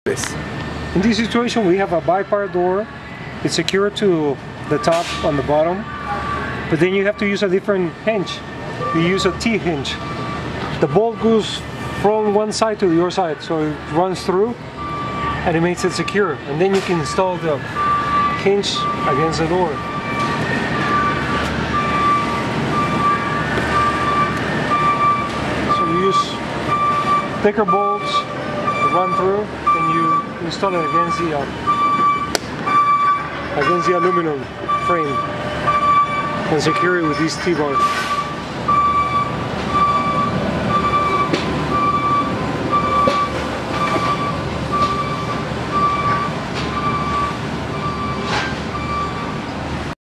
this. In this situation, we have a bipart door. It's secured to the top on the bottom, but then you have to use a different hinge. You use a T-hinge. The bolt goes from one side to the other side, so it runs through and it makes it secure. And then you can install the hinge against the door. So you use thicker bolts to run through, and you install it against the aluminum frame and secure it with these T-bars.